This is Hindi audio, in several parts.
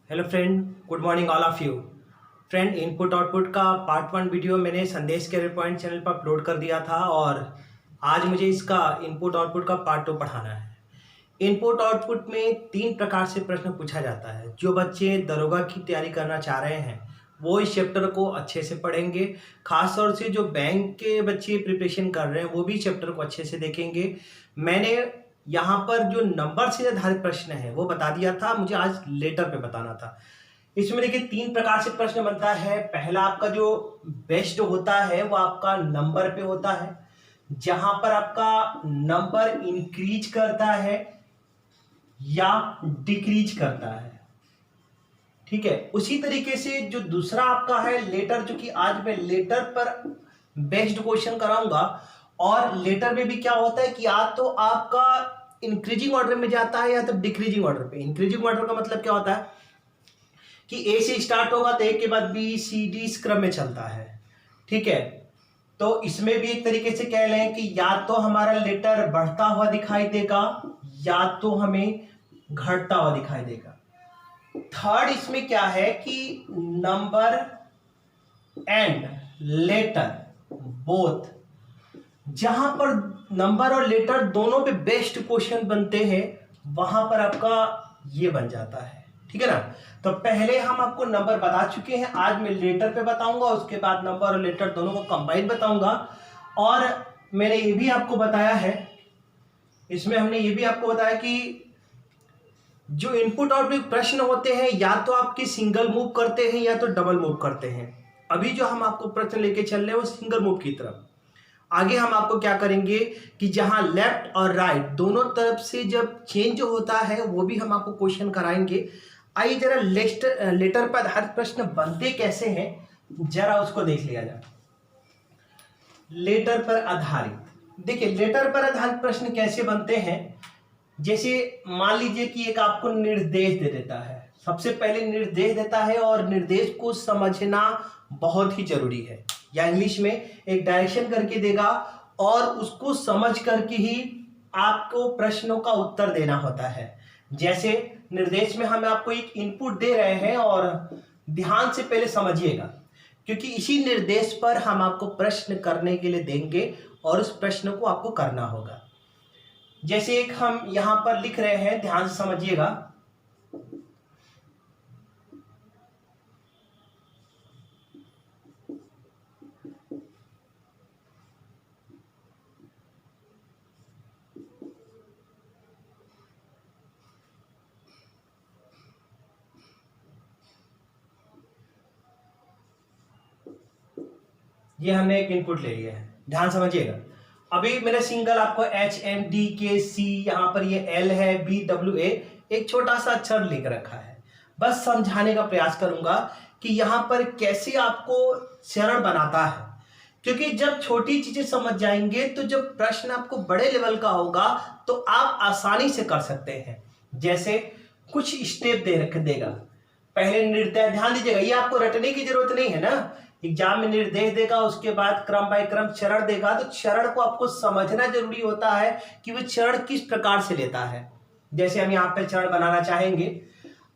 Hello friend, good morning all of you. Friend, input output का पार्ट 1 वीडियो मैंने संदेश कैरियर पॉइंट चैनल पर अपलोड कर दिया था और आज मुझे इसका इनपुट आउटपुट का पार्ट 2 पढ़ाना है। इनपुट आउटपुट में 3 प्रकार से प्रश्न पूछा जाता है। जो बच्चे दरोगा की तैयारी करना चाह रहे हैं वो इस चैप्टर को अच्छे से पढ़ेंगे। खासतौर से जो बैंक के बच्चे प्रिपरेशन कर रहे हैं वो भी चैप्टर को अच्छे से देखेंगे। मैंने यहाँ पर जो नंबर से आधारित प्रश्न है वो बता दिया था, मुझे आज लेटर पे बताना था। इसमें देखिए 3 प्रकार से प्रश्न बनता है। पहला आपका जो बेस्ड होता है वो आपका नंबर पे होता है, जहां पर आपका नंबर इंक्रीज करता है या डिक्रीज करता है। ठीक है, उसी तरीके से जो दूसरा आपका है लेटर, जो कि आज मैं लेटर पर बेस्ड क्वेश्चन कराऊंगा। और लेटर में भी क्या होता है कि या तो आपका इंक्रीजिंग ऑर्डर में जाता है या तो डिक्रीजिंग ऑर्डर पे। इंक्रीजिंग ऑर्डर का मतलब क्या होता है कि ए से स्टार्ट होगा तो ए के बाद बी सी डी इस क्रम में चलता है। ठीक है, तो इसमें भी एक तरीके से कह लें कि या तो हमारा लेटर बढ़ता हुआ दिखाई देगा या तो हमें घटता हुआ दिखाई देगा। थर्ड इसमें क्या है कि नंबर एंड लेटर बोथ, जहां पर नंबर और लेटर दोनों पे बेस्ट क्वेश्चन बनते हैं वहां पर आपका ये बन जाता है। ठीक है ना। तो पहले हम आपको नंबर बता चुके हैं, आज मैं लेटर पे बताऊंगा, उसके बाद नंबर और लेटर दोनों को कंबाइन बताऊंगा। और मैंने ये भी आपको बताया है, इसमें हमने ये भी आपको बताया कि जो इनपुट आउटपुट प्रश्न होते हैं या तो आपके सिंगल मूव करते हैं या तो डबल मूव करते हैं। अभी जो हम आपको प्रश्न लेके चल रहे हैं वो सिंगल मूव की तरफ। आगे हम आपको क्या करेंगे कि जहां लेफ्ट और राइट दोनों तरफ से जब चेंज होता है वो भी हम आपको क्वेश्चन कराएंगे। आइए जरा लेटर पर आधारित प्रश्न बनते कैसे हैं जरा उसको देख लिया जाए। लेटर पर आधारित, देखिए लेटर पर आधारित प्रश्न कैसे बनते हैं। जैसे मान लीजिए कि एक आपको निर्देश दे देता है, सबसे पहले निर्देश देता है और निर्देश को समझना बहुत ही जरूरी है, या इंग्लिश में एक डायरेक्शन करके देगा और उसको समझ करके ही आपको प्रश्नों का उत्तर देना होता है। जैसे निर्देश में हम आपको एक इनपुट दे रहे हैं और ध्यान से पहले समझिएगा, क्योंकि इसी निर्देश पर हम आपको प्रश्न करने के लिए देंगे और उस प्रश्न को आपको करना होगा। जैसे एक हम यहां पर लिख रहे हैं, ध्यान से समझिएगा। ये हमने एक इनपुट ले लिया है, ध्यान समझिएगा। अभी मैंने सिंगल आपको एच एम डी के सी, यहां पर ये एल है, बी डब्ल्यू ए, एक छोटा सा अक्षर लिख रखा है। बस समझाने का प्रयास करूंगा कि यहां पर कैसे आपको सरल बनाता है, क्योंकि जब छोटी चीजें समझ जाएंगे तो जब प्रश्न आपको बड़े लेवल का होगा तो आप आसानी से कर सकते हैं। जैसे कुछ स्टेप दे रख देगा, पहले निर्देश, ध्यान दीजिएगा, ये आपको रटने की जरूरत नहीं है ना। एग्जाम में निर्देश देगा, उसके बाद क्रम बाय क्रम चरण देगा, तो चरण को आपको समझना जरूरी होता है कि वो चरण किस प्रकार से लेता है। जैसे हम यहाँ पे चरण बनाना चाहेंगे,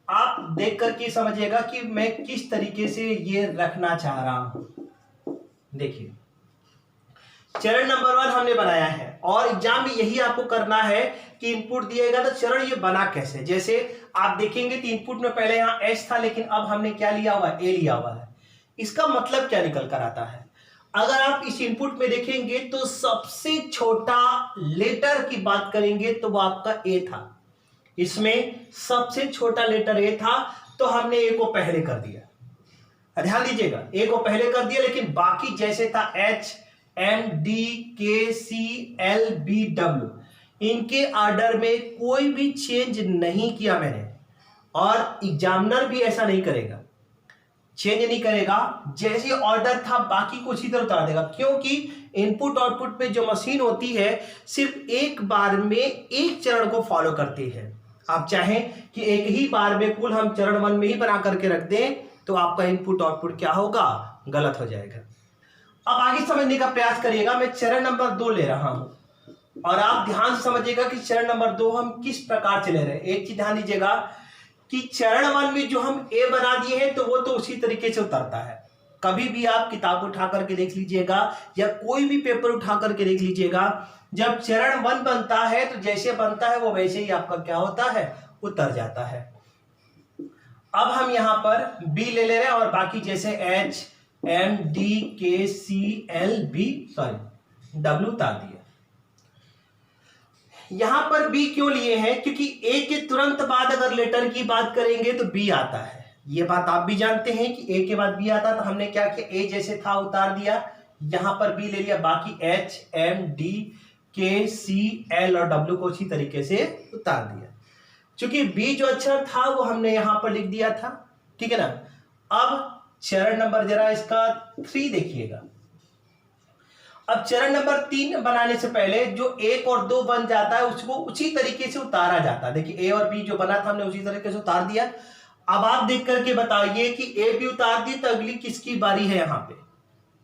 आप देख करके समझिएगा कि मैं किस तरीके से ये रखना चाह रहा हूं। देखिए चरण नंबर 1 हमने बनाया है और एग्जाम में यही आपको करना है कि इनपुट दिएगा तो चरण ये बना कैसे। जैसे आप देखेंगे कि इनपुट में पहले यहाँ एस था, लेकिन अब हमने क्या लिया हुआ है, ए लिया हुआ है। इसका मतलब क्या निकल कर आता है, अगर आप इस इनपुट में देखेंगे तो सबसे छोटा लेटर की बात करेंगे तो वो आपका ए था। इसमें सबसे छोटा लेटर ए था, तो हमने ए को पहले कर दिया। ध्यान दीजिएगा, ए को पहले कर दिया, लेकिन बाकी जैसे था एच एम डी के सी एल बी डब्ल्यू, इनके ऑर्डर में कोई भी चेंज नहीं किया मैंने, और एग्जामिनर भी ऐसा नहीं करेगा, चेंज नहीं करेगा। जैसे ऑर्डर था बाकी को उसी तरह उतार देगा, क्योंकि इनपुट आउटपुट पे जो मशीन होती है सिर्फ एक बार में एक चरण को फॉलो करती है। आप चाहें कि एक ही बार में कुल हम चरण 1 में ही बना करके रख दें तो आपका इनपुट आउटपुट क्या होगा, गलत हो जाएगा। अब आगे समझने का प्रयास करिएगा, मैं चरण नंबर 2 ले रहा हूं और आप ध्यान से समझिएगा कि चरण नंबर 2 हम किस प्रकार से ले रहे हैं। एक चीज ध्यान दीजिएगा कि चरण 1 में जो हम ए बना दिए हैं तो वो तो उसी तरीके से उतरता है। कभी भी आप किताब उठा करके देख लीजिएगा या कोई भी पेपर उठा करके देख लीजिएगा, जब चरण 1 बनता है तो जैसे बनता है वो वैसे ही आपका क्या होता है, उतर जाता है। अब हम यहां पर बी ले रहे हैं और बाकी जैसे एच एम डी के सी एल बी डब्ल्यू उतार दिया। यहां पर बी क्यों लिए हैं, क्योंकि ए के तुरंत बाद अगर लेटर की बात करेंगे तो बी आता है। ये बात आप भी जानते हैं कि ए के बाद बी आता, तो हमने क्या किया, ए जैसे था उतार दिया, यहां पर बी ले लिया, बाकी एच एम डी के सी एल और डब्ल्यू को उसी तरीके से उतार दिया। क्योंकि बी जो अक्षर था वो हमने यहां पर लिख दिया था, ठीक है ना। अब चरण नंबर जरा इसका 3 देखिएगा। अब चरण नंबर 3 बनाने से पहले जो 1 और 2 बन जाता है उसको उसी तरीके से उतारा जाता है। देखिए ए और बी जो बना था हमने उसी तरीके से उतार दिया। अब आप देख करके बताइए कि ए बी उतार दी तो अगली किसकी बारी है यहाँ पे,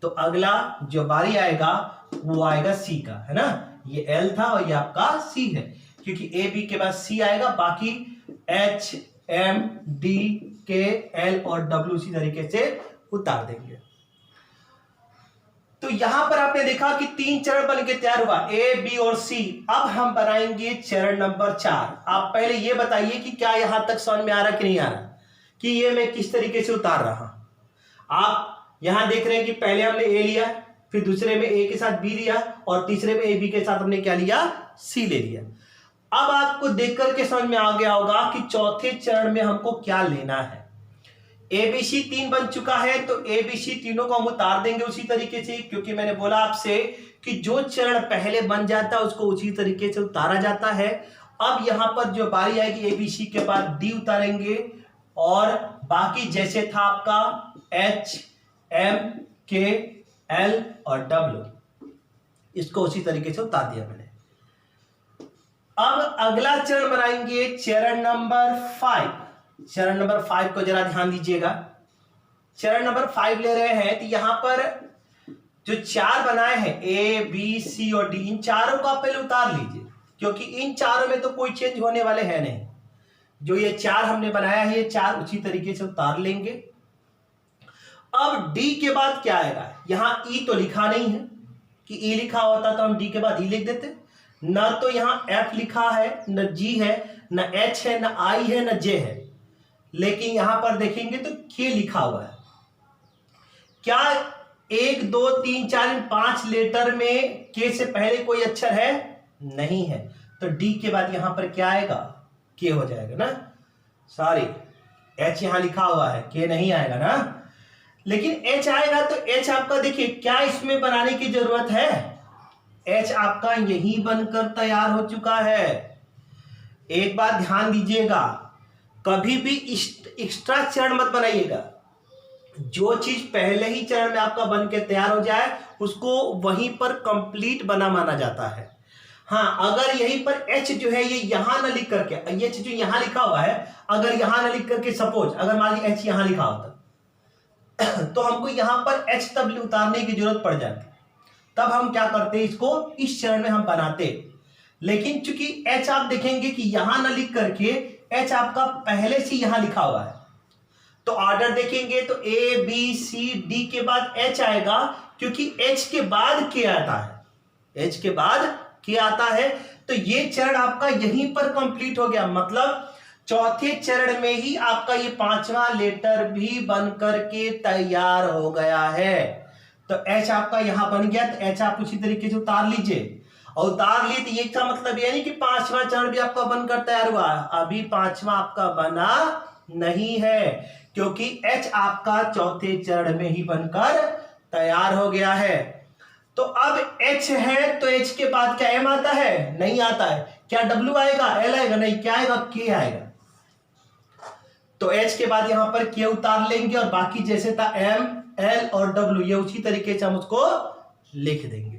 तो अगला जो बारी आएगा वो आएगा सी का, है ना। ये एल था और ये आपका सी है, क्योंकि ए बी के बाद सी आएगा, बाकी एच एम डी के एल और डब्ल्यू इसी तरीके से उतार देंगे। तो यहां पर आपने देखा कि 3 चरण बन के तैयार हुआ, ए बी और सी। अब हम बनाएंगे चरण नंबर 4। आप पहले ये बताइए कि क्या यहां तक समझ में आ रहा कि नहीं आ रहा कि ये मैं किस तरीके से उतार रहा। आप यहां देख रहे हैं कि पहले हमने ए लिया, फिर दूसरे में ए के साथ बी लिया और तीसरे में ए बी के साथ हमने क्या लिया, सी ले लिया। अब आपको देख करके समझ में आ गया होगा कि चौथे चरण में हमको क्या लेना है। ए बी सी 3 बन चुका है तो ए बी सी तीनों को हम उतार देंगे उसी तरीके से, क्योंकि मैंने बोला आपसे कि जो चरण पहले बन जाता है उसको उसी तरीके से उतारा जाता है। अब यहां पर जो बारी आएगी ए बी सी के बाद डी उतारेंगे और बाकी जैसे था आपका एच एम के एल और डब्ल्यू, इसको उसी तरीके से उतार दिया मैंने। अब अगला चरण बनाएंगे चरण नंबर 5। चरण नंबर 5 को जरा ध्यान दीजिएगा। चरण नंबर 5 ले रहे हैं तो यहां पर जो 4 बनाए हैं ए बी सी और डी, इन चारों को आप पहले उतार लीजिए, क्योंकि इन चारों में तो कोई चेंज होने वाले हैं नहीं। जो ये 4 हमने बनाया है ये 4 उसी तरीके से उतार लेंगे। अब डी के बाद क्या आएगा, यहां ई तो लिखा नहीं है, कि ई लिखा होता तो हम डी के बाद ई लिख देते। न तो यहां एफ लिखा है, न जी है, न एच है, न आई है, न जे है, लेकिन यहां पर देखेंगे तो के लिखा हुआ है। क्या 1 2 3 4 5 लेटर में के से पहले कोई अक्षर है, नहीं है, तो डी के बाद यहां पर क्या आएगा, के हो जाएगा ना। सॉरी, एच यहां लिखा हुआ है, के नहीं आएगा ना, लेकिन एच आएगा। तो एच आपका देखिए क्या इसमें बनाने की जरूरत है, एच आपका यही बनकर तैयार हो चुका है। एक बात ध्यान दीजिएगा, कभी भी एक्स्ट्रा चरण मत बनाइएगा। जो चीज पहले ही चरण में आपका बन के तैयार हो जाए उसको वहीं पर कंप्लीट बना माना जाता है। हाँ, अगर यहीं पर एच जो है ये यहां ना लिख करके, एच जो यहां लिखा हुआ है अगर यहां ना लिख करके, सपोज अगर मान लीजिए एच यहां लिखा होता तो हमको यहां पर एच तब उतारने की जरूरत पड़ जाती, तब हम क्या करते, इसको इस चरण में हम बनाते। लेकिन चूंकि एच आप देखेंगे कि यहां ना लिख करके एच आपका पहले से यहां लिखा हुआ है, तो ऑर्डर देखेंगे तो ए बी सी डी के बाद एच आएगा, क्योंकि एच के बाद के आता है, एच के बाद के आता है। तो ये चरण आपका यहीं पर कंप्लीट हो गया, मतलब चौथे चरण में ही आपका ये 5वां लेटर भी बन करके तैयार हो गया है। तो एच आपका यहां बन गया, तो एच आप उसी तरीके से उतार लीजिए, और उतार लिए तो ये क्या मतलब ये नहीं कि 5वां चरण भी आपका बनकर तैयार हुआ, अभी 5वां आपका बना नहीं है, क्योंकि एच आपका चौथे चरण में ही बनकर तैयार हो गया है। तो अब एच है तो एच के बाद क्या एम आता है, नहीं आता है। क्या डब्ल्यू आएगा, एल आएगा, नहीं, क्या आएगा, के आएगा। तो एच के बाद यहां पर के उतार लेंगे और बाकी जैसे था एम एल और डब्ल्यू ये उसी तरीके से हम उसको लिख देंगे।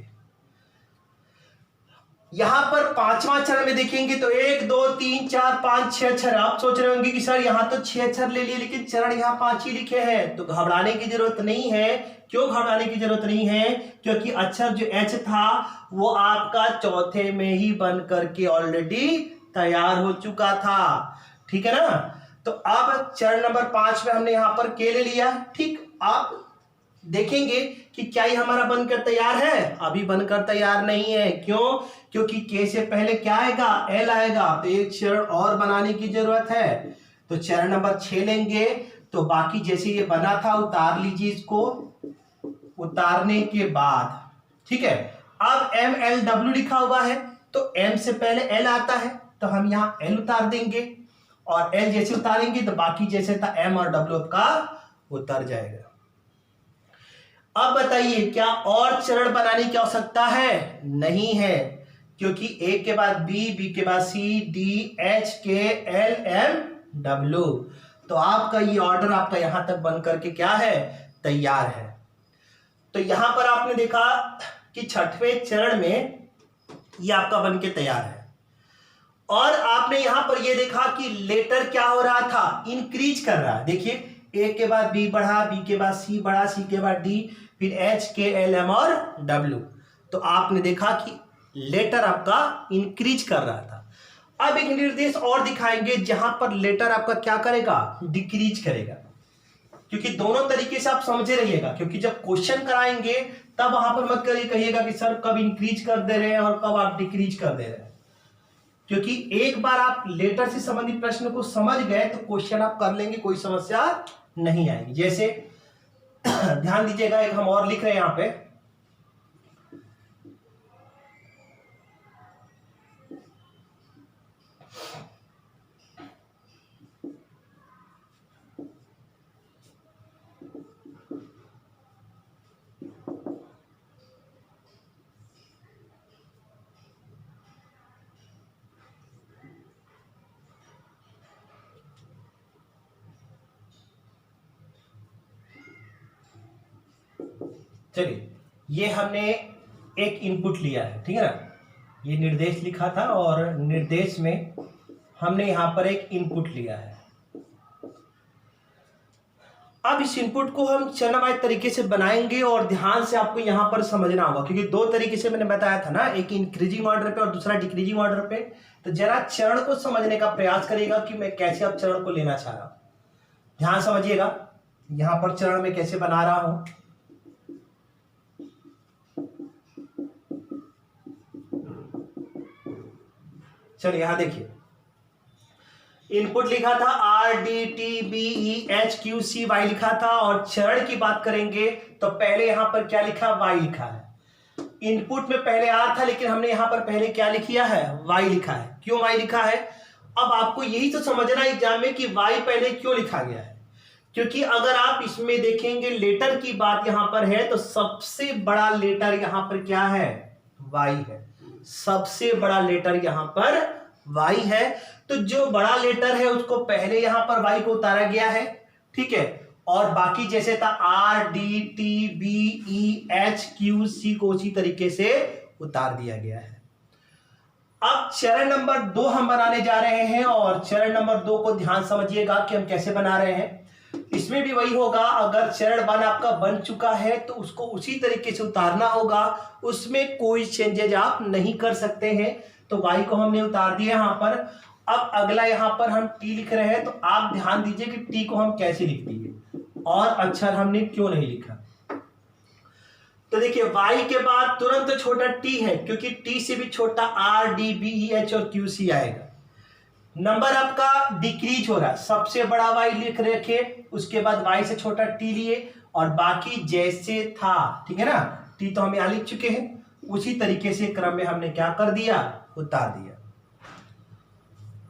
यहां पर 5वां चरण में देखेंगे तो 1 2 3 4 5 6 अक्षर। आप सोच रहे होंगे कि सर यहां तो 6 अक्षर ले लिए लेकिन चरण यहां 5 ही लिखे हैं, तो घबराने की जरूरत नहीं है। क्यों घबराने की जरूरत नहीं है, क्योंकि अक्षर जो एच था वो आपका चौथे में ही बन करके ऑलरेडी तैयार हो चुका था, ठीक है ना। तो अब चरण नंबर 5 में हमने यहां पर के ले लिया। ठीक, आप देखेंगे कि क्या ये हमारा बनकर तैयार है? अभी बनकर तैयार नहीं है। क्यों? क्योंकि के से पहले क्या आएगा? एल आएगा। तो एक चरण और बनाने की जरूरत है। तो चरण नंबर 6 लेंगे। तो बाकी जैसे ये बना था उतार लीजिए इसको। उतारने के बाद ठीक है, अब एम एल डब्ल्यू लिखा हुआ है तो एम से पहले एल आता है तो हम यहां एल उतार देंगे और एल जैसे उतारेंगे तो बाकी जैसे था एम और डब्ल्यू का उतर जाएगा। अब बताइए क्या और चरण बनाने की आवश्यकता है? नहीं है, क्योंकि ए के बाद बी, बी के बाद सी, डी, एच, के, एल, एम, डब्ल्यू। तो आपका ये ऑर्डर आपका यहां तक बन करके क्या है? तैयार है। तो यहां पर आपने देखा कि छठवें चरण में ये आपका बन के तैयार है और आपने यहां पर ये देखा कि लेटर क्या हो रहा था? इंक्रीज कर रहा है। देखिए ए के बाद बी बढ़ा, बी के बाद सी बढ़ा, सी के बाद डी, फिर एच, के, एल, एम और डब्ल्यू। तो आपने देखा कि लेटर आपका इंक्रीज कर रहा था। अब एक निर्देश और दिखाएंगे जहां पर लेटर आपका क्या करेगा? डिक्रीज करेगा। क्योंकि दोनों तरीके से आप समझे रहिएगा, क्योंकि जब क्वेश्चन कराएंगे तब वहां पर मत कहिएगा कि सर कब इंक्रीज कर दे रहे हैं और कब आप डिक्रीज कर दे रहे हैं। क्योंकि एक बार आप लेटर से संबंधित प्रश्न को समझ गए तो क्वेश्चन आप कर लेंगे, कोई समस्या नहीं आएगी। जैसे ध्यान दीजिएगा, एक हम और लिख रहे हैं यहां पे, चलिए ये हमने एक इनपुट लिया है, ठीक है ना, ये निर्देश लिखा था और निर्देश में हमने यहां पर एक इनपुट लिया है। अब इस इनपुट को हम चरणवार तरीके से बनाएंगे और ध्यान से आपको यहां पर समझना होगा, क्योंकि दो तरीके से मैंने बताया था ना, एक इंक्रीजिंग ऑर्डर पे और दूसरा डिक्रीजिंग ऑर्डर पे। तो जरा चरण को समझने का प्रयास करिएगा कि मैं कैसे अब चरण को लेना चाह रहा हूं। ध्यान समझिएगा यहां पर चरण में कैसे बना रहा हूं। चलिए यहां देखिए, इनपुट लिखा था R D T B E H Q C Y लिखा था और चरण की बात करेंगे तो पहले यहां पर क्या लिखा? वाई लिखा है। इनपुट में पहले आर था लेकिन हमने यहां पर पहले क्या लिख लिया है? वाई लिखा है। क्यों वाई लिखा है? अब आपको यही तो समझना एग्जाम में कि वाई पहले क्यों लिखा गया है। क्योंकि अगर आप इसमें देखेंगे लेटर की बात यहां पर है तो सबसे बड़ा लेटर यहां पर क्या है? वाई है। सबसे बड़ा लेटर यहां पर वाई है। तो जो बड़ा लेटर है उसको पहले यहां पर वाई को उतारा गया है, ठीक है, और बाकी जैसे था R D T B E H Q C को उसी तरीके से उतार दिया गया है। अब चरण नंबर 2 हम बनाने जा रहे हैं और चरण नंबर 2 को ध्यान समझिएगा कि हम कैसे बना रहे हैं। इसमें भी वही होगा, अगर चरण 1 आपका बन चुका है तो उसको उसी तरीके से उतारना होगा, उसमें कोई चेंजेज आप नहीं कर सकते हैं। तो वाई को हमने उतार दिया यहां पर। अब अगला यहां पर हम टी लिख रहे हैं तो आप ध्यान दीजिए कि टी को हम कैसे लिख दिए और अक्षर हमने क्यों नहीं लिखा। तो देखिए वाई के बाद तुरंत छोटा टी है, क्योंकि टी से भी छोटा R D B E H और क्यू सी आएगा। नंबर आपका डिक्रीज हो रहा है, सबसे बड़ा वाई लिख रखे, उसके बाद वाई से छोटा टी लिए और बाकी जैसे था, ठीक है ना, टी तो हम यहां लिख चुके हैं, उसी तरीके से क्रम में हमने क्या कर दिया? उतार दिया।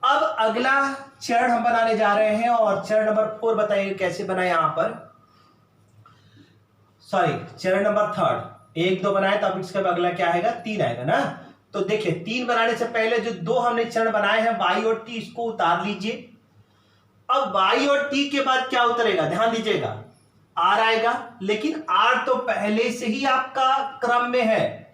अब अगला चरण हम बनाने जा रहे हैं और चरण नंबर 4 बताइए कैसे बना। यहां पर सॉरी चरण नंबर 3 1 2 बनाए तो अब इसके बाद अगला क्या आएगा? 3 आएगा ना। तो देखिए 3 बनाने से पहले जो 2 हमने चरण बनाए हैं वाई और टी, इसको उतार लीजिए। अब वाई और टी के बाद क्या उतरेगा? ध्यान दीजिएगा, आर आएगा, लेकिन आर तो पहले से ही आपका क्रम में है।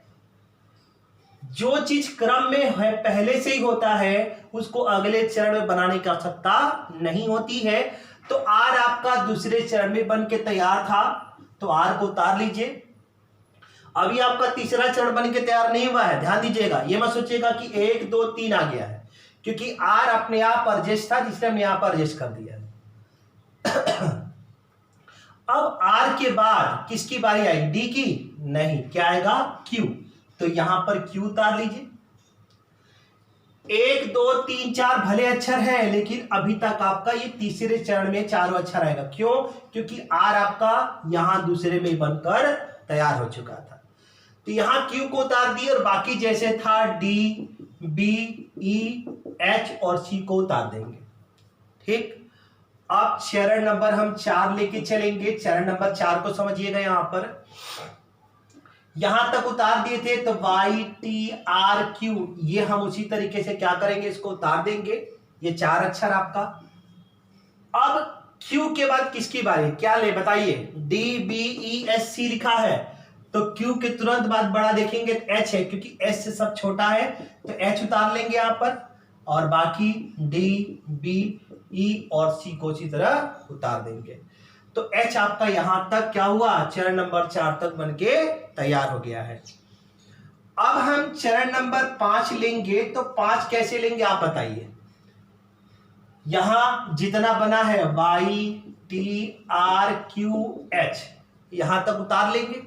जो चीज क्रम में है पहले से ही होता है उसको अगले चरण में बनाने की आवश्यकता नहीं होती है। तो आर आपका दूसरे चरण में बन के तैयार था तो आर को उतार लीजिए। अभी आपका तीसरा चरण बन के तैयार नहीं हुआ है, ध्यान दीजिएगा, ये मत सोचिएगा कि 1 2 3 आ गया है। क्योंकि आर अपने आप एडजस्ट था, जिसने हम यहां पर एडजस्ट कर दिया। अब आर के बाद किसकी बारी आई? डी की? नहीं, क्या आएगा? क्यू। तो यहां पर क्यू उतार लीजिए। 1 2 3 4 भले अक्षर है, लेकिन अभी तक आपका ये तीसरे चरण में चारों अक्षर आएगा। क्यों? क्योंकि आर आपका यहां दूसरे में बनकर तैयार हो चुका था। तो यहां क्यू को उतार दिए और बाकी जैसे था डी, बी, ई, एच और सी को उतार देंगे। ठीक, अब चरण नंबर हम 4 लेके चलेंगे। चरण नंबर 4 को समझिएगा। यहां पर यहां तक उतार दिए थे, तो वाई टी आर क्यू, ये हम उसी तरीके से क्या करेंगे, इसको उतार देंगे। ये 4 अक्षर आपका। अब क्यू के बाद किसकी बारी? क्या ले बताइए? डी, बी, ई, एस, सी लिखा है, तो क्यू के तुरंत बाद बड़ा देखेंगे एच है, क्योंकि एस से सब छोटा है, तो एच उतार लेंगे यहां पर। और बाकी डी, बी, ई और सी को इसी तरह उतार देंगे। तो एच आपका यहां तक क्या हुआ? चरण नंबर 4 तक बनके तैयार हो गया है। अब हम चरण नंबर 5 लेंगे, तो 5 कैसे लेंगे आप बताइए? यहां जितना बना है Y T R Q H, यहां तक उतार लेंगे।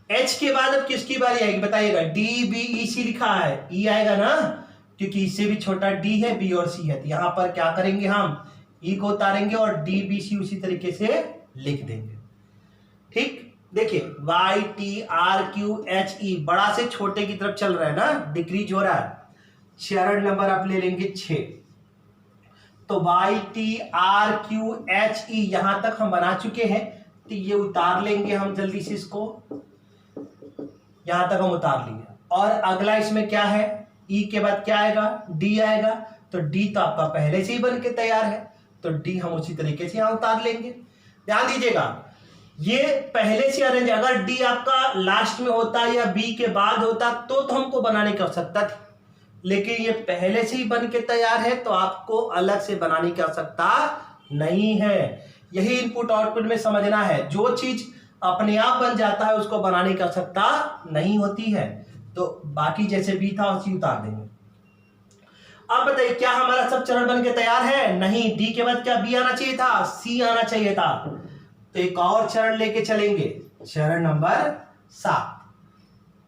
एच के बाद अब किसकी बारी आएगी बताइएगा? डी, बी, ई, सी लिखा है, ई आएगा ना, क्योंकि इससे भी छोटा डी है, बी और सी है। तो यहां पर क्या करेंगे, हम ई को उतारेंगे और डी, बी, सी उसी तरीके से लिख देंगे। ठीक, देखिए Y T R Q H E बड़ा से छोटे की तरफ चल रहा है ना, डिक्रीज हो रहा है। चरण नंबर आप ले लेंगे 6। तो Y T R Q H E यहां तक हम बना चुके हैं, तो ये उतार लेंगे हम जल्दी से इसको। यहां तक हम उतार लिए। और अगला इसमें क्या है? ई के बाद क्या आएगा? डी आएगा। तो डी तो आपका पहले से ही बन के तैयार है, तो डी हम उसी तरीके से यहां उतार लेंगे। ध्यान दीजिएगा, ये पहले से अरेंज, अगर डी आपका लास्ट में होता या बी के बाद होता तो हमको बनाने की आवश्यकता थी, लेकिन ये पहले से ही बन के तैयार है, तो आपको अलग से बनाने की आवश्यकता नहीं है। यही इनपुट आउटपुट में समझना है, जो चीज अपने आप बन जाता है उसको बनाने की आवश्यकता नहीं होती है। तो बाकी जैसे बी था उसी उतार देंगे। अब बताइए, क्या हमारा सब चरण बन के तैयार है? नहीं, डी के बाद क्या बी आना चाहिए था? सी आना चाहिए था। तो एक और चरण लेके चलेंगे, चरण नंबर 7।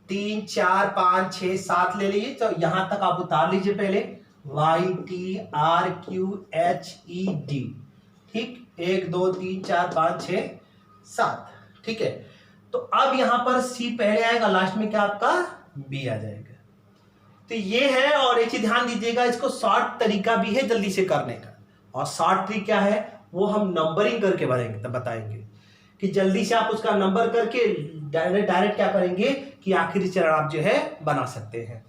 3 4 5 6 7 ले लीजिए। तो यहां तक आप उतार लीजिए पहले, Y T R Q H E D. ठीक, 1 2 3 4 5 6 7। ठीक है, तो अब यहां पर सी पहले आएगा, लास्ट में क्या आपका बी आ जाएगा। तो ये है। और एक चीज ध्यान दीजिएगा, इसको शॉर्ट तरीका भी है जल्दी से करने का, और शॉर्ट ट्रिक क्या है वो हम नंबरिंग करके भरेंगे, तब बताएंगे कि जल्दी से आप उसका नंबर करके डायरेक्ट क्या करेंगे कि आखिरी चरण आप जो है बना सकते हैं।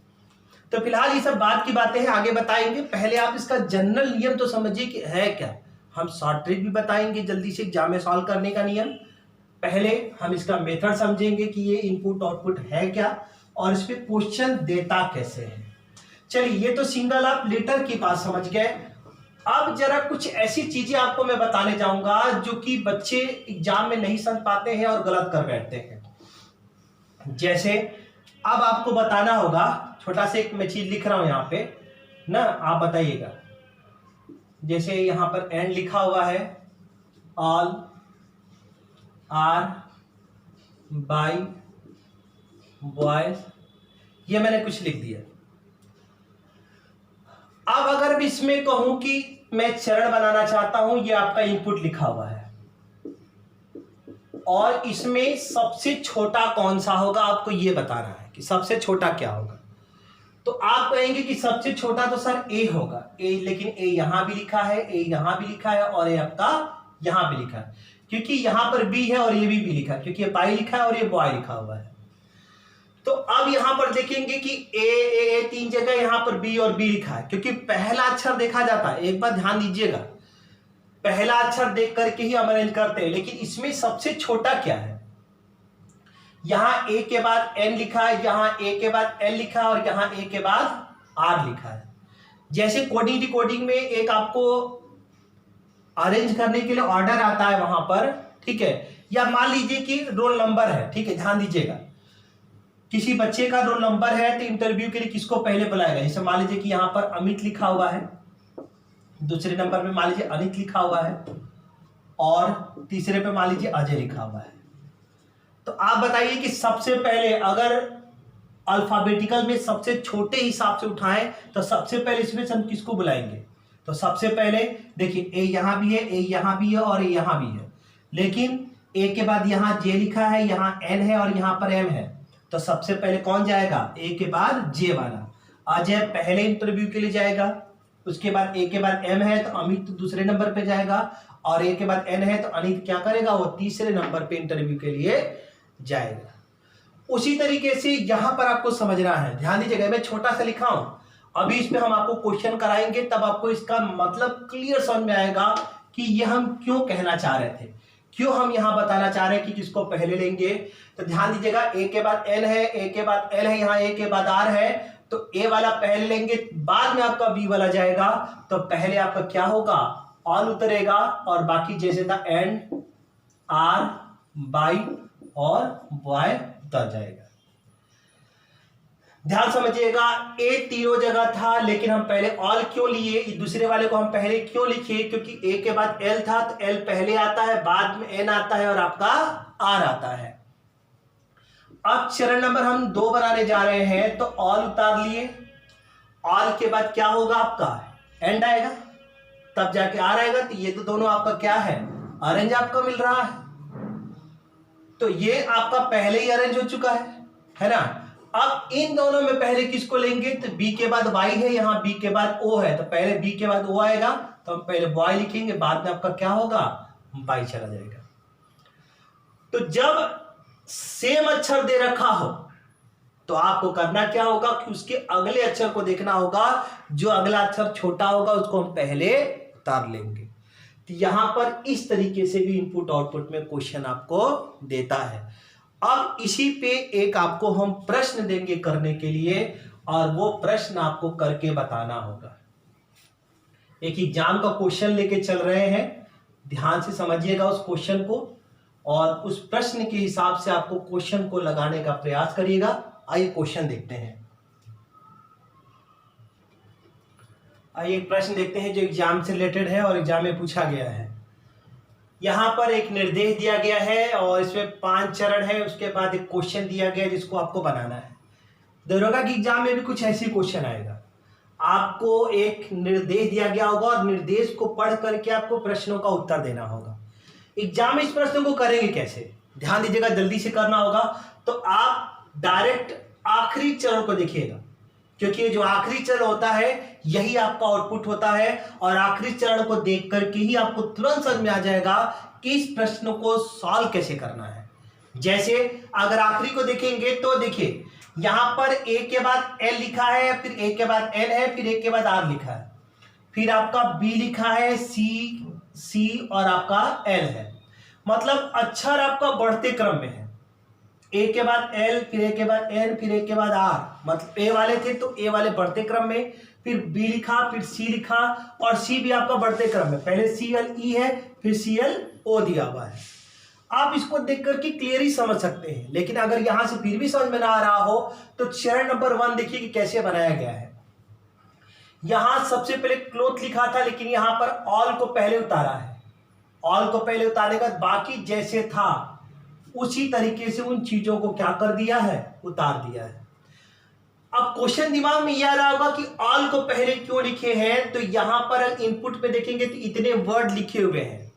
तो फिलहाल ये सब बात की बातें हैं, आगे बताएंगे। पहले आप इसका जनरल नियम तो समझिए कि है क्या। हम शॉर्ट ट्रिक भी बताएंगे जल्दी से एग्जाम में सॉल्व करने का नियम। पहले हम इसका मेथड समझेंगे कि ये इनपुट आउटपुट है क्या, और इस पे क्वेश्चन देता कैसे है। चलिए, ये तो सिंगल आप लेटर की बात समझ गए। अब जरा कुछ ऐसी चीजें आपको मैं बताने जाऊंगा जो कि बच्चे एग्जाम में नहीं समझ पाते हैं और गलत कर बैठते हैं। जैसे अब आपको बताना होगा, छोटा सा एक मैं चीज लिख रहा हूं यहां पे ना, आप बताइएगा। जैसे यहां पर एंड लिखा हुआ है, ऑल आर बाय बॉयज, ये मैंने कुछ लिख दिया। अब अगर भी इसमें कहूं कि मैं चरण बनाना चाहता हूं, ये आपका इनपुट लिखा हुआ है, और इसमें सबसे छोटा कौन सा होगा आपको ये बताना है कि सबसे छोटा क्या होगा। तो आप कहेंगे कि सबसे छोटा तो सर ए होगा, ए, लेकिन ए यहां भी लिखा है, ए यहां भी लिखा है, और ए आपका यहां भी लिखा है, क्योंकि यहां पर बी है और ये भी लिखा है, क्योंकि ये बाई लिखा है और ये बॉय लिखा हुआ है। तो अब यहां पर देखेंगे कि ए 3 जगह, यहां पर बी और बी लिखा है, क्योंकि पहला अक्षर देखा जाता है। एक बार ध्यान दीजिएगा, पहला अक्षर देख करके ही हम अरेंज करते हैं, लेकिन इसमें सबसे छोटा क्या है? यहां ए के बाद एन लिखा है, यहां ए के बाद एल लिखा है, और यहां ए के बाद आर लिखा है। जैसे कोडिंग डिकोडिंग में एक आपको अरेंज करने के लिए ऑर्डर आता है वहां पर, ठीक है, या मान लीजिए कि रोल नंबर है, ठीक है, ध्यान दीजिएगा किसी बच्चे का रोल नंबर है तो इंटरव्यू के लिए किसको पहले बुलाएगा। जैसे मान लीजिए कि यहाँ पर अमित लिखा हुआ है, दूसरे नंबर पे मान लीजिए अनित लिखा हुआ है और तीसरे पे मान लीजिए अजय लिखा हुआ है। तो आप बताइए कि सबसे पहले अगर अल्फाबेटिकल में सबसे छोटे हिसाब से उठाएं तो सबसे पहले इसमें से हम किसको बुलाएंगे। तो सबसे पहले देखिए ए यहाँ भी है, ए यहाँ भी है और ए यहाँ भी है, लेकिन ए के बाद यहाँ जे लिखा है, यहाँ एन है और यहाँ पर एम है। तो सबसे पहले कौन जाएगा, ए के बाद जे वाला। अजय पहले इंटरव्यू के लिए जाएगा, उसके बाद ए के बाद एम है तो अमित दूसरे नंबर पे जाएगा और ए के बाद एन है तो अनित क्या करेगा, वो तीसरे नंबर पे इंटरव्यू के लिए जाएगा। उसी तरीके से यहां पर आपको समझना है, ध्यान दीजिएगा, मैं छोटा सा लिखा हूं, अभी इस पे हम आपको क्वेश्चन कराएंगे तब आपको इसका मतलब क्लियर समझ में आएगा कि ये हम क्यों कहना चाह रहे थे, क्यों हम यहां बताना चाह रहे हैं कि किसको पहले लेंगे। तो ध्यान दीजिएगा, ए के बाद एन है, ए के बाद एल है, यहाँ ए के बाद आर है, तो ए वाला पहले लेंगे, बाद में आपका बी वाला जाएगा। तो पहले आपका क्या होगा, ऑल उतरेगा और बाकी जैसे था एंड, आर, बाई और वाई उतर जाएगा। ध्यान समझिएगा, ए तीनों जगह था लेकिन हम पहले ऑल क्यों लिए, दूसरे वाले को हम पहले क्यों लिखे, क्योंकि ए के बाद एल था तो एल पहले आता है, बाद में एन आता है और आपका आर आता है। अब चरण नंबर हम 2 बनाने जा रहे हैं, तो ऑल उतार लिए, ऑल के बाद क्या होगा, आपका एंड आएगा, तब जाके आर आएगा। तो ये तो दोनों आपका क्या है, अरेंज आपका मिल रहा है। तो ये आपका पहले ही अरेंज हो चुका है ना। अब इन दोनों में पहले किसको लेंगे, तो बी के बाद वाई है, यहाँ बी के बाद ओ है, तो पहले बी के बाद ओ आएगा, तो हम पहले वाई लिखेंगे, बाद में आपका क्या होगा, वाई चला जाएगा। तो जब सेम अक्षर दे रखा हो तो आपको करना क्या होगा कि उसके अगले अक्षर को देखना होगा, जो अगला अक्षर छोटा होगा उसको हम पहले उतार लेंगे। तो यहां पर इस तरीके से भी इनपुट आउटपुट में क्वेश्चन आपको देता है। अब इसी पे एक आपको हम प्रश्न देंगे करने के लिए और वो प्रश्न आपको करके बताना होगा। एक एग्जाम का क्वेश्चन लेके चल रहे हैं, ध्यान से समझिएगा उस क्वेश्चन को और उस प्रश्न के हिसाब से आपको क्वेश्चन को लगाने का प्रयास करिएगा। आइए क्वेश्चन देखते हैं। आइए एक प्रश्न देखते हैं जो एग्जाम से रिलेटेड है और एग्जाम में पूछा गया है। यहाँ पर एक निर्देश दिया गया है और इसमें 5 चरण है, उसके बाद एक क्वेश्चन दिया गया जिसको आपको बनाना है। दरोगा की एग्जाम में भी कुछ ऐसी क्वेश्चन आएगा, आपको एक निर्देश दिया गया होगा और निर्देश को पढ़ करके आपको प्रश्नों का उत्तर देना होगा। एग्जाम में इस प्रश्न को करेंगे कैसे, ध्यान दीजिएगा, जल्दी से करना होगा। तो आप डायरेक्ट आखिरी चरण को देखिएगा, क्योंकि ये जो आखिरी चरण होता है यही आपका आउटपुट होता है और आखिरी चरण को देख करके ही आपको तुरंत समझ में आ जाएगा कि इस प्रश्न को सॉल्व कैसे करना है। जैसे अगर आखिरी को देखेंगे तो देखिए, यहां पर ए के बाद एल लिखा है, फिर ए के बाद एन है, फिर ए के बाद आर लिखा है, फिर आपका बी लिखा है, सी और आपका एल है। मतलब अक्षर आपका बढ़ते क्रम में है, ए के बाद एल, फिर ए के बाद एन, फिर ए के बाद आर। मतलब ए वाले थे तो ए वाले बढ़ते क्रम में, फिर बी लिखा, फिर सी लिखा और सी भी आपका बढ़ते क्रम में, पहले सी एल ई है, फिर सी एल ओ दिया हुआ है। आप इसको देख करके क्लियर ही समझ सकते हैं, लेकिन अगर यहां से फिर भी समझ में ना आ रहा हो तो चरण नंबर 1 देखिए कि कैसे बनाया गया है। यहां सबसे पहले क्लोथ लिखा था, लेकिन यहां पर ऑल को पहले उतारा है। ऑल को पहले उतारने का बाकी जैसे था उसी तरीके से उन चीजों को क्या कर दिया है, उतार दिया है। अब क्वेश्चन दिमाग में यह आ रहा होगा कि ऑल को पहले क्यों लिखे हैं, तो यहां पर इनपुट पे देखेंगे तो इतने वर्ड लिखे हुए हैं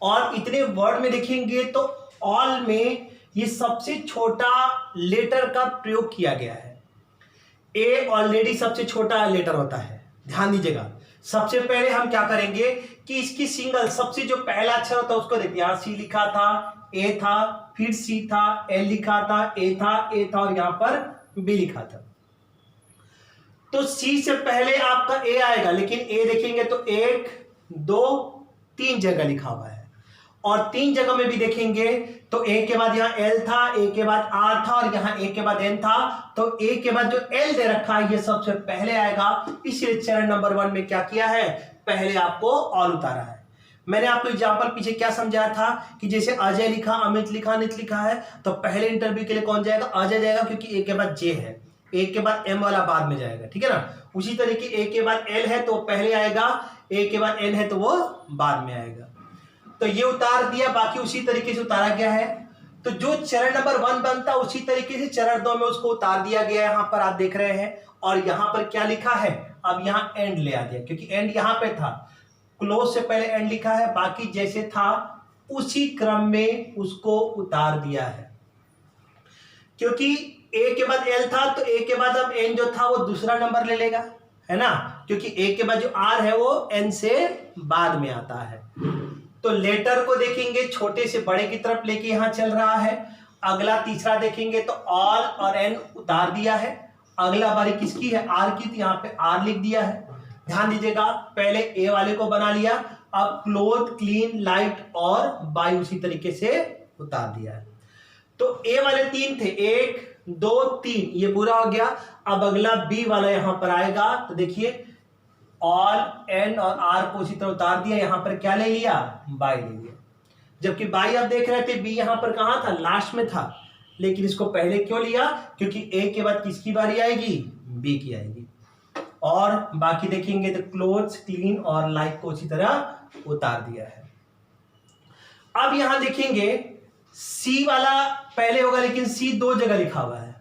और इतने वर्ड में देखेंगे तो ऑल में ये सबसे छोटा लेटर का प्रयोग किया गया है। ए ऑलरेडी सबसे छोटा लेटर होता है, ध्यान दीजिएगा। सबसे पहले हम क्या करेंगे कि इसकी सिंगल सबसे जो पहला अक्षर होता है उसको देखिए, यहां सी लिखा था, ए था, फिर सी था, एल लिखा था, ए था और यहां पर बी लिखा था। तो सी से पहले आपका ए आएगा, लेकिन ए देखेंगे तो 1 2 3 जगह लिखा हुआ है और 3 जगह में भी देखेंगे तो ए के बाद यहाँ एल था, ए के बाद आर था और यहाँ ए के बाद एन था। तो ए के बाद जो एल दे रखा है ये सबसे पहले आएगा, इसलिए चरण नंबर 1 में क्या किया है, पहले आपको ऑल उतारा है। मैंने आपको एग्जाम्पल पीछे क्या समझाया था कि जैसे अजय लिखा, अमित लिखा, अनित लिखा है, तो पहले इंटरव्यू के लिए कौन जाएगा? अजय जाएगा, क्योंकि ए के बाद जे है, ए के बाद एम वाला बाद में जाएगा, ठीक है ना। उसी तरीके ए के बाद एल है तो पहले आएगा, ए के बाद एन है तो वो बाद में आएगा। तो ये उतार दिया, बाकी उसी तरीके से उतारा गया है। तो जो चरण नंबर 1 बनता उसी तरीके से चरण 2 में उसको उतार दिया गया है, यहां पर आप देख रहे हैं। और यहां पर क्या लिखा है? अब यहां एंड ले आ दिया, क्योंकि एंड यहां पे था, क्लोज से पहले एंड लिखा है, बाकी जैसे था उसी क्रम में उसको उतार दिया है। क्योंकि ए के बाद एल था तो ए के बाद अब एन जो था वो दूसरा नंबर ले लेगा, है ना, क्योंकि ए के बाद जो आर है वो एन से बाद में आता है। तो लेटर को देखेंगे छोटे से बड़े की तरफ लेके यहां चल रहा है। अगला तीसरा देखेंगे तो ऑल और एन उतार दिया है। अगला बारी किसकी है? आर की, तो यहाँ पे आर लिख दिया है। ध्यान दीजिएगा, पहले ए वाले को बना लिया, अब क्लोथ, क्लीन, लाइट और बाई उसी तरीके से उतार दिया है। तो ए वाले 3 थे, 1 2 3, ये पूरा हो गया। अब अगला बी वाला यहां पर आएगा, तो देखिए ऑल, एन और आर को उसी तरह उतार दिया, यहां पर क्या ले लिया? बाई ले लिया। जबकि बाई आप देख रहे थे बी यहां पर कहां था? लास्ट में था, लेकिन इसको पहले क्यों लिया? क्योंकि ए के बाद किसकी बारी आएगी? बी की आएगी। और बाकी देखेंगे तो क्लोथ्स, क्लीन और लाइट को उसी तरह उतार दिया है। अब यहां देखेंगे सी वाला पहले होगा, लेकिन सी 2 जगह लिखा हुआ है।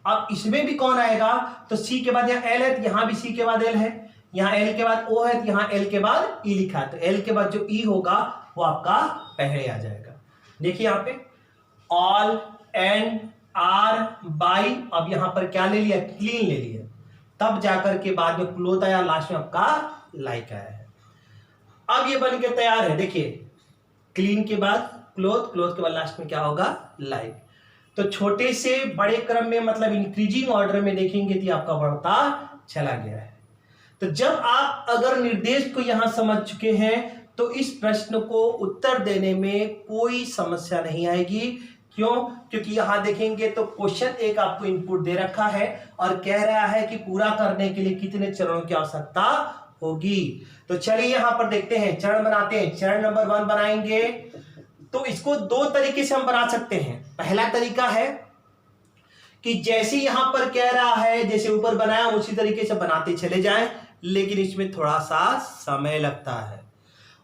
अब इसमें भी कौन आएगा? तो सी के बाद यहां एल है, तो यहां भी सी के बाद एल है, यहां एल के बाद ओ है, तो यहां एल के बाद ई लिखा है, तो एल के बाद जो ई होगा वो आपका पहले आ जाएगा। देखिए यहां पे ऑल, एन, आर, बाई, अब यहां पर क्या ले लिया? क्लीन ले लिया, तब जाकर के बाद में क्लोथ आया, लास्ट में आपका लाइक आया है। अब ये बन के तैयार है। देखिए क्लीन के बाद क्लोथ, क्लोथ के बाद लास्ट में क्या होगा? लाइक। तो छोटे से बड़े क्रम में, मतलब इंक्रीजिंग ऑर्डर में देखेंगे तो आपका बढ़ता चला गया है। तो जब आप अगर निर्देश को यहां समझ चुके हैं तो इस प्रश्न को उत्तर देने में कोई समस्या नहीं आएगी। क्यों? क्योंकि यहां देखेंगे तो क्वेश्चन एक आपको इनपुट दे रखा है और कह रहा है कि पूरा करने के लिए कितने चरणों की आवश्यकता होगी। तो चलिए यहां पर देखते हैं, चरण बनाते हैं। चरण नंबर 1 बनाएंगे तो इसको 2 तरीके से हम बना सकते हैं। पहला तरीका है कि जैसे यहां पर कह रहा है जैसे ऊपर बनाया उसी तरीके से बनाते चले जाएं, लेकिन इसमें थोड़ा सा समय लगता है।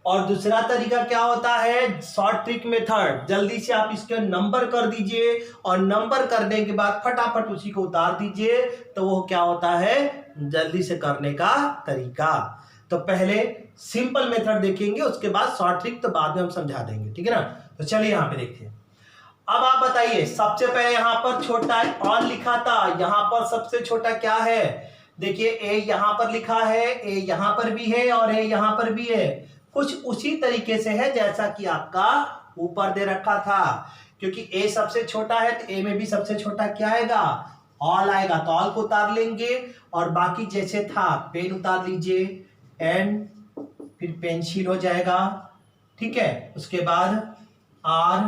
और दूसरा तरीका क्या होता है? Short trick method. जल्दी से आप इसके नंबर कर दीजिए और नंबर करने के बाद फटाफट उसी को उतार दीजिए, तो वो क्या होता है? जल्दी से करने का तरीका। तो पहले सिंपल मेथड देखेंगे, उसके बाद शॉर्ट ट्रिक तो बाद में हम समझा देंगे, ठीक है ना। तो चलिए यहां पे देखते हैं। अब आप बताइए, सबसे पहले यहां पर छोटा ऑल लिखा था, यहां पर सबसे छोटा क्या है? देखिए ए यहां पर लिखा है, ए यहां पर भी है और ए यहां पर भी है। कुछ उसी तरीके से है जैसा कि आपका ऊपर दे रखा था, क्योंकि ए सबसे छोटा है तो ए में भी सबसे छोटा क्या आएगा? ऑल आएगा, तो ऑल को उतार लेंगे और बाकी जैसे था पेन उतार लीजिए, एन, फिर पेंसिल हो जाएगा, ठीक है। उसके बाद आर,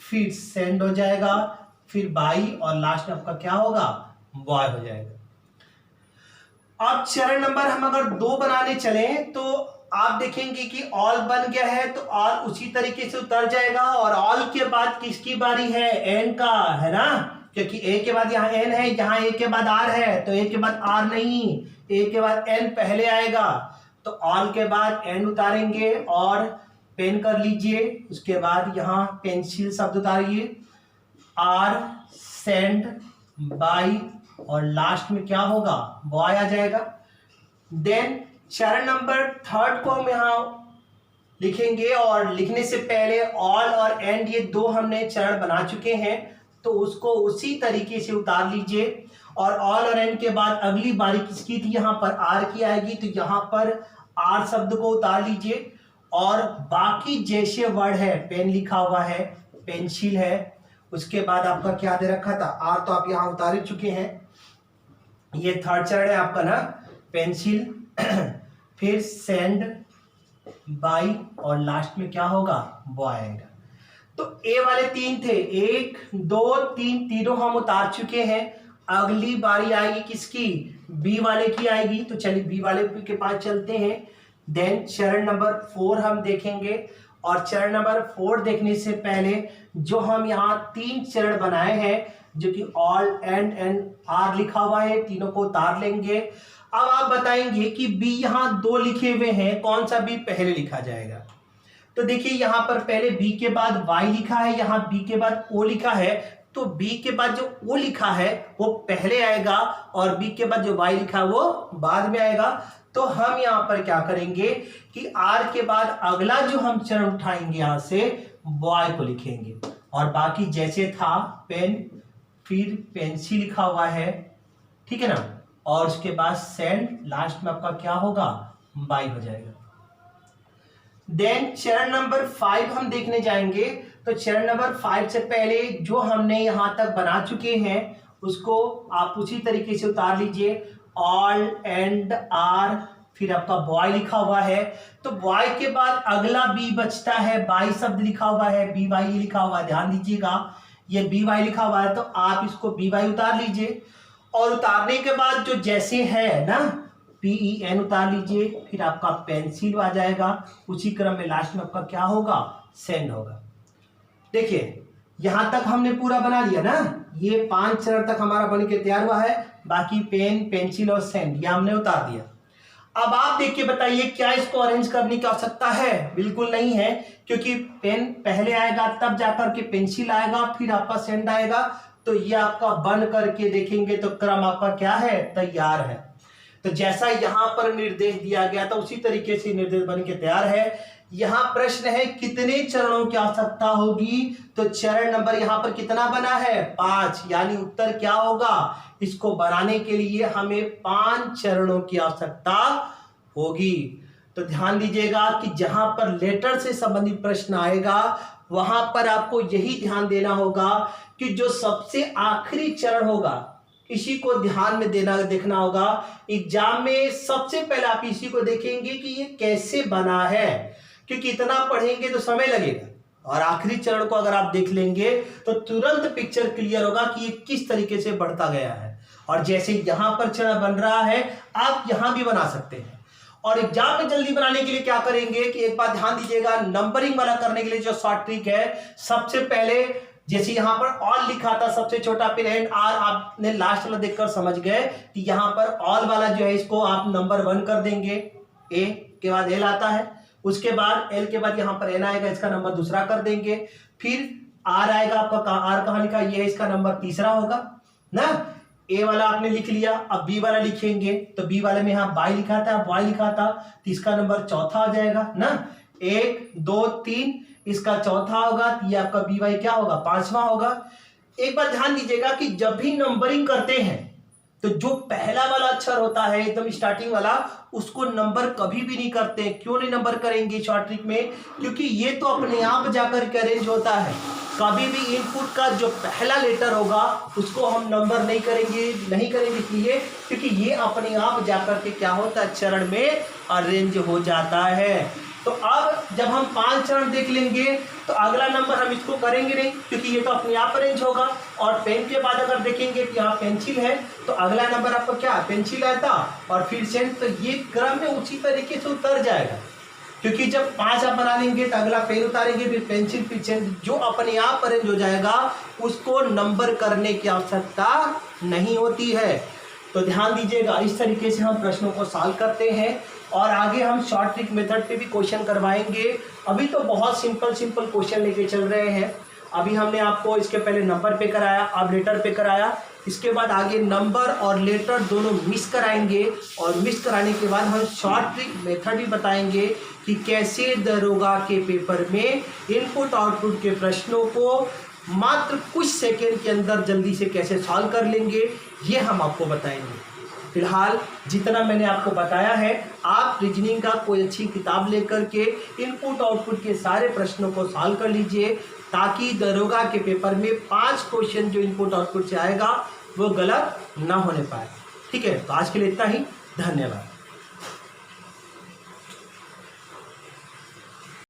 फिर सेंड हो जाएगा, फिर बाई और लास्ट में आपका क्या होगा? बॉय हो जाएगा। अब चरण नंबर हम अगर 2 बनाने चले तो आप देखेंगे कि ऑल बन गया है, तो ऑल उसी तरीके से उतर जाएगा। और ऑल के बाद किसकी बारी है? एन का, है ना, क्योंकि ए के बाद यहाँ एन है, यहाँ ए के बाद आर है, तो ए के बाद आर नहीं, ए के बाद एन पहले आएगा। तो ऑल के बाद एन उतारेंगे और पेन कर लीजिए, उसके बाद यहाँ पेंसिल शब्द उतारिए, आर, सेंड, बाई और लास्ट में क्या होगा? बॉय आ जाएगा। देन चरण नंबर 3 को हम यहां लिखेंगे और लिखने से पहले ऑल और एंड ये 2 हमने चरण बना चुके हैं, तो उसको उसी तरीके से उतार लीजिए। और ऑल और एंड के बाद अगली बारी किसकी थी? यहां पर आर की आएगी, तो यहां पर आर शब्द को उतार लीजिए और बाकी जैसे वर्ड है, पेन लिखा हुआ है, पेंसिल है, उसके बाद आपका क्या दे रखा था? आर तो आप यहां उतार चुके हैं। ये 3rd चरण है आपका ना, पेंसिल, फिर सेंड, बाई और लास्ट में क्या होगा? बॉय आएगा। तो ए वाले 3 थे, 1 2 3, तीनों हम उतार चुके हैं। अगली बारी आएगी किसकी? बी वाले की आएगी। तो चलिए बी वाले के पास चलते हैं। देन चरण नंबर 4 हम देखेंगे, और चरण नंबर 4 देखने से पहले जो हम यहाँ 3 चरण बनाए हैं जो कि ऑल एंड आर लिखा हुआ है, तीनों को उतार लेंगे। अब आप बताएंगे कि बी यहाँ 2 लिखे हुए हैं, कौन सा बी पहले लिखा जाएगा। तो देखिए यहाँ पर पहले बी के बाद वाई लिखा है, यहाँ बी के बाद ओ लिखा है, तो बी के बाद जो ओ लिखा है वो पहले आएगा और बी के बाद जो वाई लिखा है वो बाद में आएगा। तो हम यहाँ पर क्या करेंगे कि आर के बाद अगला जो हम चरण उठाएंगे यहाँ से वाई को लिखेंगे, और बाकी जैसे था पेन फिर पेंसिल लिखा हुआ है, ठीक है ना, और उसके बाद सेंड, लास्ट में आपका क्या होगा बाई हो जाएगा। देन चरण नंबर 5 हम देखने जाएंगे। तो चरण नंबर 5 से पहले जो हमने यहां तक बना चुके हैं उसको आप उसी तरीके से उतार लीजिए, ऑल एंड आर, फिर आपका बॉय लिखा हुआ है, तो बॉय के बाद अगला बी बचता है, बाई शब्द लिखा हुआ है, बी वाई लिखा हुआ है, ध्यान दीजिएगा ये बी वाई लिखा हुआ है, तो आप इसको बी वाई उतार लीजिए, और उतारने के बाद जो जैसे है ना PEN उतार लीजिए, फिर आपका पेंसिल आ जाएगा, उसी क्रम में लास्ट में आपका क्या होगा सेंड होगा। देखिए यहां तक हमने पूरा बना लिया ना, ये 5 चरण तक हमारा बन के तैयार हुआ है, बाकी पेन पेंसिल और सेंड ये हमने उतार दिया। अब आप देख के बताइए क्या इसको अरेंज करने की आवश्यकता है? बिल्कुल नहीं है, क्योंकि पेन पहले आएगा तब जाकर के पेंसिल आएगा, फिर आपका सेंड आएगा, तो ये आपका बन करके देखेंगे तो क्रम आपका क्या है तैयार है। तो जैसा यहां पर निर्देश दिया गया था उसी तरीके से निर्देश बन के तैयार है। यहां प्रश्न है कितने चरणों की आवश्यकता होगी, तो चरण नंबर यहां पर कितना बना है 5, यानी उत्तर क्या होगा, इसको बनाने के लिए हमें 5 चरणों की आवश्यकता होगी। तो ध्यान दीजिएगा कि जहां पर लेटर से संबंधित प्रश्न आएगा वहां पर आपको यही ध्यान देना होगा कि जो सबसे आखिरी चरण होगा इसी को ध्यान में देखना होगा। एग्जाम में सबसे पहले आप इसी को देखेंगे कि ये कैसे बना है, क्योंकि इतना पढ़ेंगे तो समय लगेगा, और आखिरी चरण को अगर आप देख लेंगे तो तुरंत पिक्चर क्लियर होगा कि ये किस तरीके से बढ़ता गया है। और जैसे यहां पर चरण बन रहा है आप यहां भी बना सकते हैं। और एग्जाम में जल्दी बनाने के लिए क्या करेंगे कि एक बात ध्यान दीजिएगा, नंबरिंग वाला करने के लिए जो शॉर्ट ट्रिक है, सबसे पहले जैसे यहां पर ऑल लिखा था सबसे छोटा, फिर एंड आर, आपने लास्ट वाला देखकर समझ गए कि यहां पर ऑल वाला जो है इसको आप नंबर 1 कर देंगे, ए के बाद एल आता है, उसके बाद एल के बाद यहां पर एन आएगा, इसका नंबर दूसरा कर देंगे, फिर आर आएगा आपका, आर कहां लिखा ये है, इसका नंबर तीसरा होगा ना। ए वाला आपने लिख लिया, अब बी वाला लिखेंगे तो बी वाले में यहाँ बाई लिखा था, वाई लिखा था, तो इसका नंबर चौथा आ जाएगा ना, 1 2 3 इसका चौथा होगा, ये आपका बी वाई क्या होगा 5वां होगा। एक बार ध्यान दीजिएगा कि जब भी नंबरिंग करते हैं तो जो पहला वाला अक्षर होता है एकदम स्टार्टिंग वाला, उसको नंबर कभी भी नहीं करते। क्यों नहीं नंबर करेंगे शॉर्ट ट्रिक में? क्योंकि ये तो अपने आप जाकर के अरेंज होता है। कभी भी इनपुट का जो पहला लेटर होगा उसको हम नंबर नहीं करेंगे इसलिए क्योंकि ये अपने आप जाकर के क्या होता है चरण में अरेंज हो जाता है। तो अब जब हम 5 चरण देख लेंगे तो अगला नंबर हम इसको करेंगे नहीं, क्योंकि ये तो अपने आप अरेंज होगा। और पेन के बाद अगर देखेंगे कि यहाँ पेंसिल है तो अगला नंबर आपका क्या पेंसिल आता और फिर सेंड, तो ये क्रम में उसी तरीके से उतर जाएगा। क्योंकि जब 5 आप बना लेंगे तो अगला पेन उतारेंगे, फिर पेंसिल, फिर सेंड, जो अपने आप अरेंज हो जाएगा उसको नंबर करने की आवश्यकता नहीं होती है। तो ध्यान दीजिएगा, इस तरीके से हम प्रश्नों को सॉल्व करते हैं और आगे हम शॉर्ट ट्रिक मेथड पे भी क्वेश्चन करवाएंगे। अभी तो बहुत सिंपल क्वेश्चन लेके चल रहे हैं। अभी हमने आपको इसके पहले नंबर पे कराया, अब लेटर पे कराया, इसके बाद आगे नंबर और लेटर दोनों मिस कराएंगे और मिस कराने के बाद हम शॉर्ट ट्रिक मेथड भी बताएंगे कि कैसे दरोगा के पेपर में इनपुट आउटपुट के प्रश्नों को मात्र कुछ सेकेंड के अंदर जल्दी से कैसे सॉल्व कर लेंगे, ये हम आपको बताएंगे। फिलहाल जितना मैंने आपको बताया है, आप रीजनिंग का कोई अच्छी किताब लेकर के इनपुट आउटपुट के सारे प्रश्नों को सॉल्व कर लीजिए, ताकि दरोगा के पेपर में 5 क्वेश्चन जो इनपुट आउटपुट से आएगा वो गलत ना होने पाए। ठीक है, तो आज के लिए इतना ही, धन्यवाद।